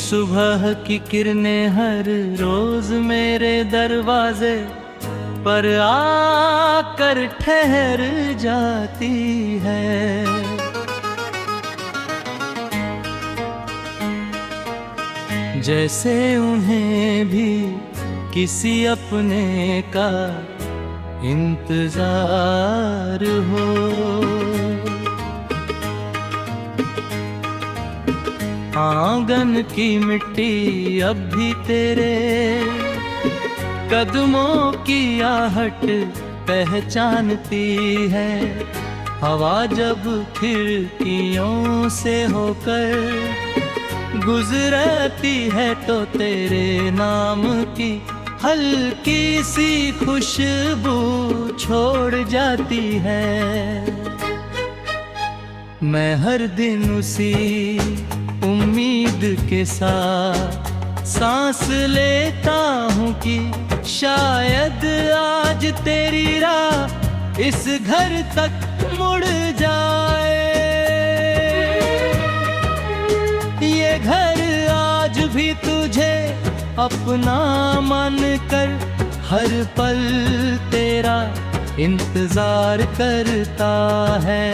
सुबह की किरणें हर रोज मेरे दरवाजे पर आकर ठहर जाती है। जैसे उन्हें भी किसी अपने का इंतजार हो। आंगन की मिट्टी अब भी तेरे कदमों की आहट पहचानती है। हवा जब खिड़कियों से होकर गुजरती है तो तेरे नाम की हल्की सी खुशबू छोड़ जाती है। मैं हर दिन उसी उम्मीद के साथ सांस लेता हूँ कि शायद आज तेरी राह इस घर तक मुड़ जाए। ये घर आज भी तुझे अपना मान कर हर पल तेरा इंतजार करता है।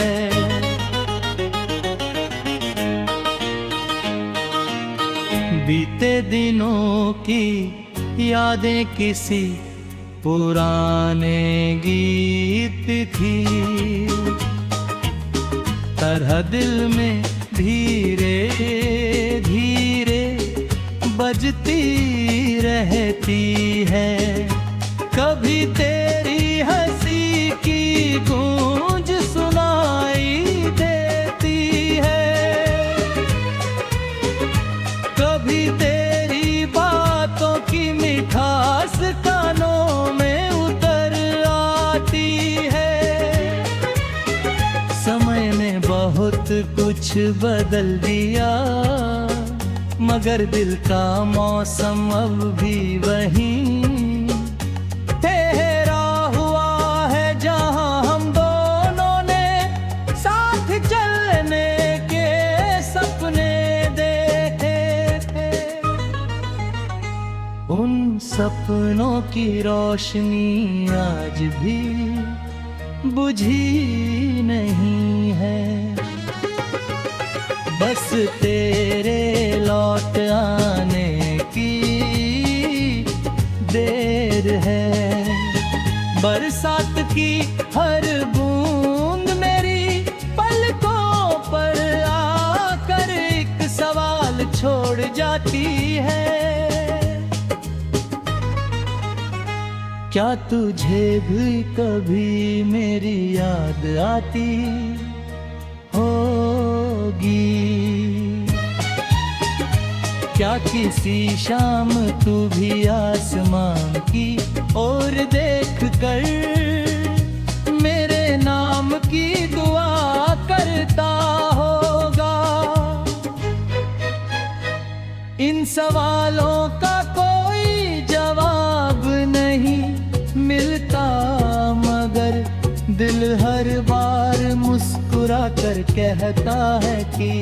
बीते दिनों की यादें किसी पुराने गीत की तरह दिल में धीरे धीरे बजती रहती है। कभी तेरी हंसी की गूंज सुनाई देती है, कभी तेरी बातों की मिठास कानों में उतर आती है। समय ने बहुत कुछ बदल दिया मगर दिल का मौसम अब भी वही ठहरा हुआ है। जहां हम दोनों ने साथ चलने के सपने देखे थे, उन सपनों की रोशनी आज भी बुझी नहीं है। बस तेरे लौट आने की देर है। बरसात की हर बूंद मेरी पलकों पर आकर एक सवाल छोड़ जाती है। क्या तुझे भी कभी मेरी याद आती होगी? क्या किसी शाम तू भी आसमान की ओर देख कर मेरे नाम की दुआ करता होगा? इन सवालों का कोई जवाब नहीं मिलता मगर दिल हर बार मुस्कुरा कर कहता है कि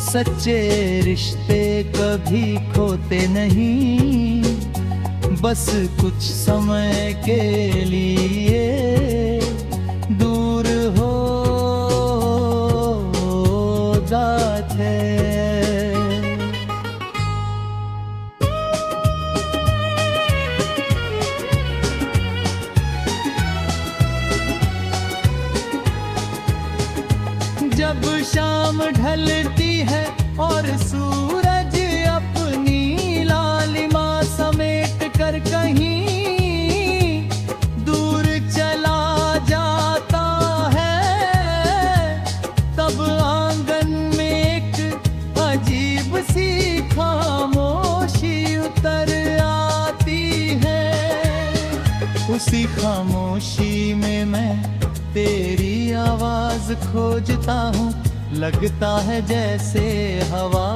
सच्चे रिश्ते कभी खोते नहीं, बस कुछ समय के लिए दूर हो जाते। जब शाम ढलती है और सूरज अपनी लालिमा समेट कर कहीं दूर चला जाता है, तब आंगन में एक अजीब सी खामोशी उतर आती है। उसी खामोशी में मैं तेरी आवाज खोजता हूँ, लगता है जैसे हवा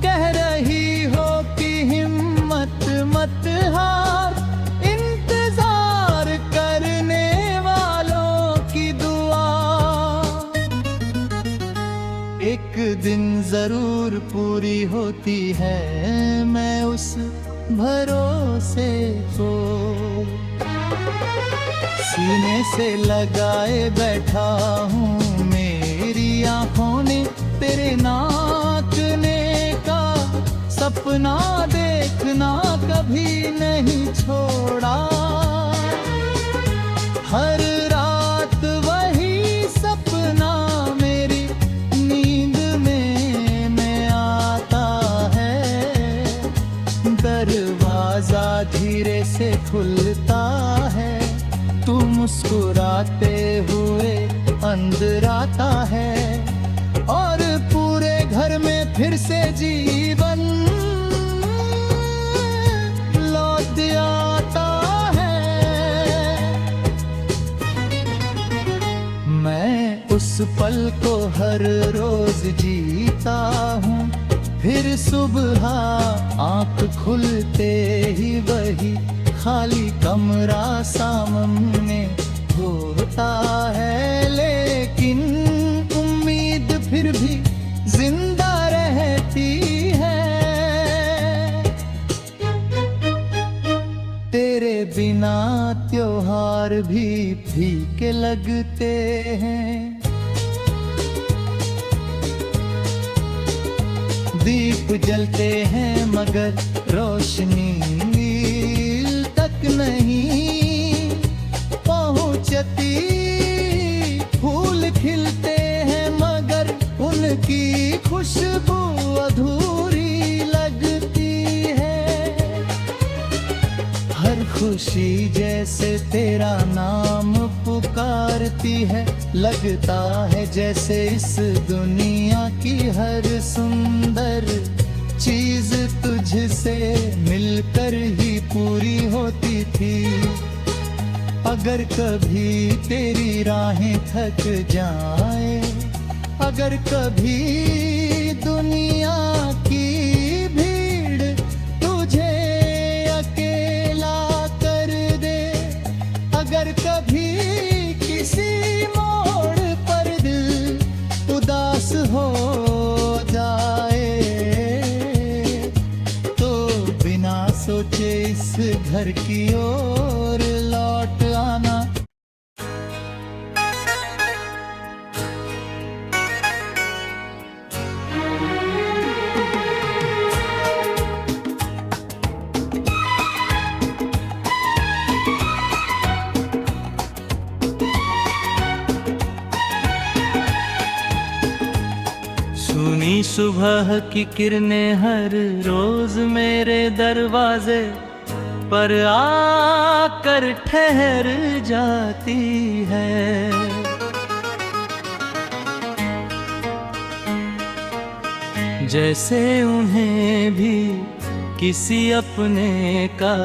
कह रही हो कि हिम्मत मत हार, इंतजार करने वालों की दुआ एक दिन जरूर पूरी होती है, मैं उस भरोसे को सीने से लगाए बैठा हूँ। मेरी आंखों ने तेरे नाचने का सपना देखना कभी नहीं छोड़ा। हर रात वही सपना मेरी नींद में आता है। दरवाजा धीरे से खुलता है, तू मुस्कुराते हुए अंदर आता है और पूरे घर में फिर से जीवन लौट आता है। मैं उस पल को हर रोज जीता हूँ, फिर सुबह आँख खुलते ही वही खाली कमरा सामने होता है। लेकिन उम्मीद फिर भी जिंदा रहती है। तेरे बिना त्योहार भी फीके लगते हैं। दीप जलते हैं मगर रोशनी तक नहीं पहुंचती। फूल खिलते हैं मगर उनकी खुशबू अधूरी लगती है। हर खुशी जैसे तेरा नाम पुकारती है, लगता है जैसे इस दुनिया की हर सुंदर चीज तुझसे मिलकर ही पूरी होती थी। अगर कभी तेरी राहें थक जाए, अगर कभी दुनिया की भीड़ तुझे अकेला कर दे, अगर कभी किसी मोड़ पर दिल उदास हो जाए, सोचे इस घर की ओर लौट आना। सुनी सुबह की किरणें हर रोज मेरे दरवाजे पर आकर ठहर जाती है। जैसे उन्हें भी किसी अपने का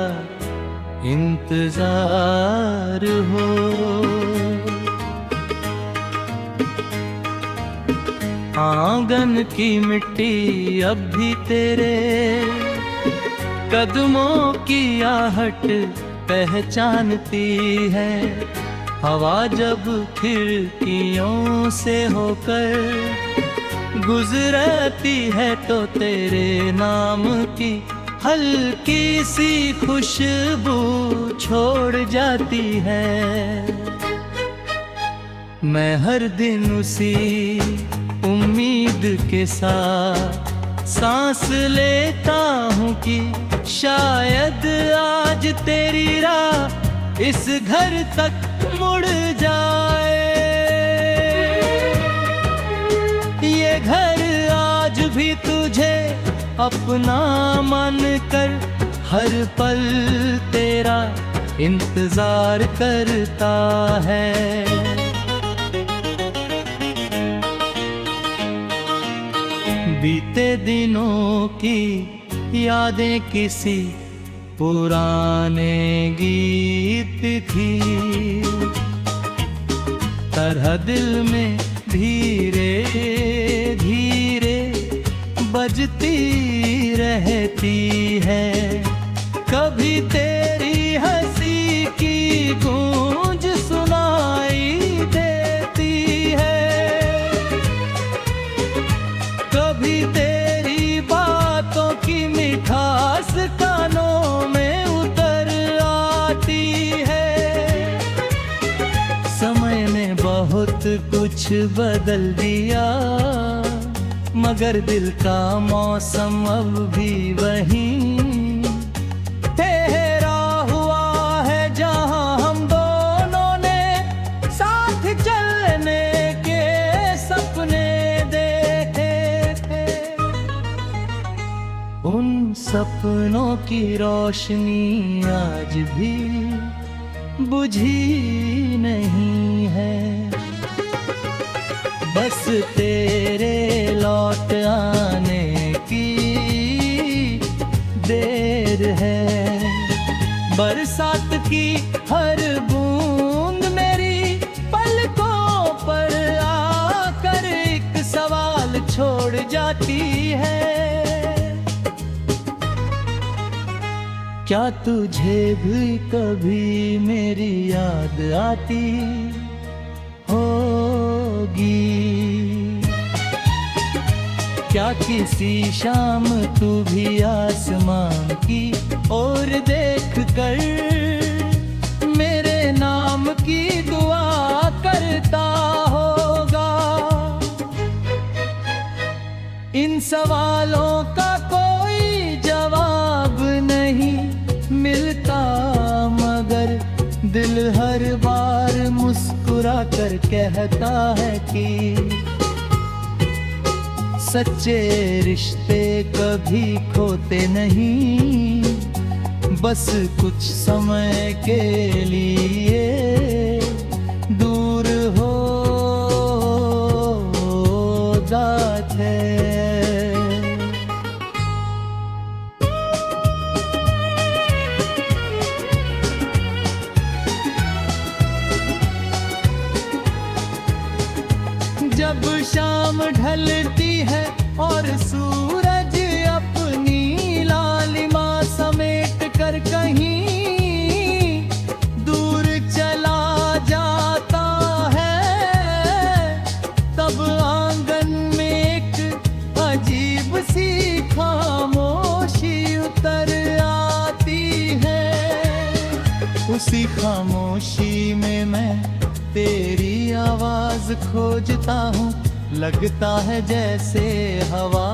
इंतजार हो। आंगन की मिट्टी अब भी तेरे कदमों की आहट पहचानती है। हवा जब खिड़कियों से होकर गुजरती है तो तेरे नाम की हल्की सी खुशबू छोड़ जाती है। मैं हर दिन उसी उम्मीद के साथ सांस लेता हूँ कि शायद आज तेरी राह इस घर तक मुड़ जाए। ये घर आज भी तुझे अपना मान कर हर पल तेरा इंतजार करता है। बीते दिनों की यादें किसी पुराने गीत की तरह दिल में धीरे धीरे बजती रहती है। कभी तेरी हंसी की गूंज सुनाई देती है, कभी बहुत कुछ बदल दिया, मगर दिल का मौसम अब भी वही ठहरा हुआ है, जहां हम दोनों ने साथ चलने के सपने देखे थे। उन सपनों की रोशनी आज भी बुझी नहीं है, बस तेरे लौट आने की देर है। बरसात की हर बूंद मेरी पलकों पर आकर एक सवाल छोड़ जाती है, क्या तुझे भी कभी मेरी याद आती होगी? क्या किसी शाम तू भी आसमान की ओर देख कर मेरे नाम की दुआ करता होगा? इन सवालों का कोई जवाब नहीं मिलता, मगर दिल हर बार मुस्कुरा कर कहता है कि सच्चे रिश्ते कभी खोते नहीं, बस कुछ समय के लिए दूर हो जाते। जब शाम ढलती है और सूरज अपनी लालिमा समेट कर कहीं दूर चला जाता है, तब आंगन में एक अजीब सी खामोशी उतर आती है। उसी खामोशी में मैं तेरी आवाज खोजता हूँ, लगता है जैसे हवा